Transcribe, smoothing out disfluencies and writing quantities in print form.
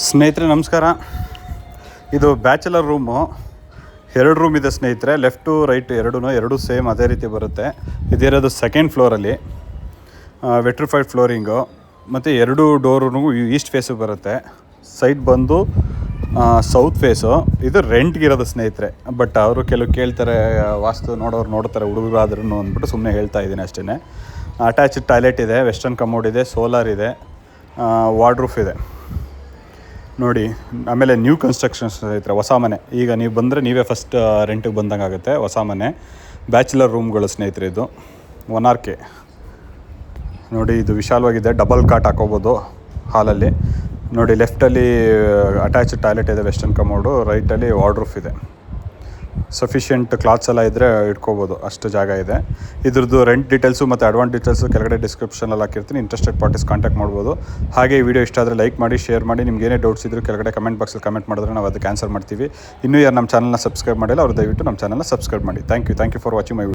ಸ್ನೇಹಿತರೆ ನಮಸ್ಕಾರ. ಇದು ಬ್ಯಾಚುಲರ್ ರೂಮು. 2 ರೂಮ್ ಇದೆ ಸ್ನೇಹಿತರೆ. ಲೆಫ್ಟು ರೈಟ್ ಎರಡೂ ಸೇಮ್ ಅದೇ ರೀತಿ ಬರುತ್ತೆ. ಇದಿರೋದು ಸೆಕೆಂಡ್ ಫ್ಲೋರಲ್ಲಿ, ವೆಟ್ರಿಫೈಡ್ ಫ್ಲೋರಿಂಗು ಮತ್ತು 2 ಡೋರು ಈಸ್ಟ್ ಫೇಸು ಬರುತ್ತೆ. ಸೈಡ್ ಬಂದು ಸೌತ್ ಫೇಸು. ಇದು ರೆಂಟ್ಗಿರೋದು ಸ್ನೇಹಿತರೆ. ಬಟ್ ಅವರು ಕೆಲವು ಕೇಳ್ತಾರೆ, ವಾಸ್ತು ನೋಡ್ತಾರೆ ಹುಡುಗರು ಆದ್ರೂ ಅಂದ್ಬಿಟ್ಟು ಸುಮ್ಮನೆ ಹೇಳ್ತಾ ಇದ್ದೀನಿ ಅಷ್ಟೇ. ಅಟ್ಯಾಚ್ಡ್ ಟಾಯ್ಲೆಟ್ ಇದೆ, ವೆಸ್ಟರ್ನ್ ಕಮೋಡ್ ಇದೆ, ಸೋಲಾರ್ ಇದೆ, ವಾರ್ಡ್ರೂಫ್ ಇದೆ ನೋಡಿ. ಆಮೇಲೆ ನ್ಯೂ ಕನ್ಸ್ಟ್ರಕ್ಷನ್ಸ್ ಸ್ನೇಹಿತರೆ, ಹೊಸ ಮನೆ. ಈಗ ನೀವು ಬಂದರೆ ನೀವೇ ಫಸ್ಟ್ ರೆಂಟಿಗೆ ಬಂದಂಗೆ ಆಗುತ್ತೆ. ಹೊಸ ಮನೆ, ಬ್ಯಾಚುಲರ್ ರೂಮ್ಗಳು ಸ್ನೇಹಿತರೆ. ಇದು 1RK ನೋಡಿ. ಇದು ವಿಶಾಲವಾಗಿದೆ, ಡಬಲ್ ಕಾಟ್ ಹಾಕೋಬೋದು ಹಾಲಲ್ಲಿ ನೋಡಿ. ಲೆಫ್ಟಲ್ಲಿ ಅಟ್ಯಾಚ್ಡ್ ಟಾಯ್ಲೆಟ್ ಇದೆ, ವೆಸ್ಟರ್ನ್ ಕಮೋಡು. ರೈಟಲ್ಲಿ ವಾರ್ಡ್ರೂಫ್ ಇದೆ. ಸಫಿಷಿಯೆಂಟ್ ಕ್ಲಾತ್ಸ್ ಎಲ್ಲ ಇದ್ದರೆ ಇಟ್ಕೋಬೋದು, ಅಷ್ಟು ಜಾಗ ಇದೆ. ಇದ್ರದ್ದು ರೆಂಟ್ ಡೀಟೇಲ್ಸು ಮತ್ತು ಅಡ್ವಾನ್ಸ್ ಡೀಟೇಲ್ಸು ಕೆಳಗಡೆ ಡಿಸ್ಕ್ರಿಪ್ಷನಲ್ಲಿ ಹಾಕಿರ್ತೀನಿ. ಇಂಟ್ರೆಸ್ಟೆಡ್ ಪಾರ್ಟೀಸ್ ಕಾಂಟ್ಯಾಕ್ಟ್ ಮಾಡ್ಬೋದು. ಹಾಗೆ ಈ ವಿಡಿಯೋ ಇಷ್ಟ ಆದರೆ ಲೈಕ್ ಮಾಡಿ, ಶೇರ್ ಮಾಡಿ. ನಿಮ್ಗೆ ಏನೇ ಡೌಟ್ಸ್ ಇದ್ದರೂ ಕೆಳಗಡೆ ಕಮೆಂಟ್ ಬಾಕ್ಸಲ್ಲಿ ಕಮೆಂಟ್ ಮಾಡಿದ್ರೆ ನಾವು ಅದಕ್ಕೆ ಆನ್ಸರ್ ಮಾಡ್ತೀವಿ. ಇನ್ನೂ ಯಾರು ನಮ್ಮ ಚಾನಲ್ನ ಸಬ್ಸ್ಕ್ರೈಬ್ ಮಾಡಿಲ್ಲ, ಅವ್ರು ದಯವಿಟ್ಟು ನಮ್ಮ ಚಾನಲ್ನ ಸಬ್ಸ್ಕ್ರೈಬ್ ಮಾಡಿ. Thank you for watching my video.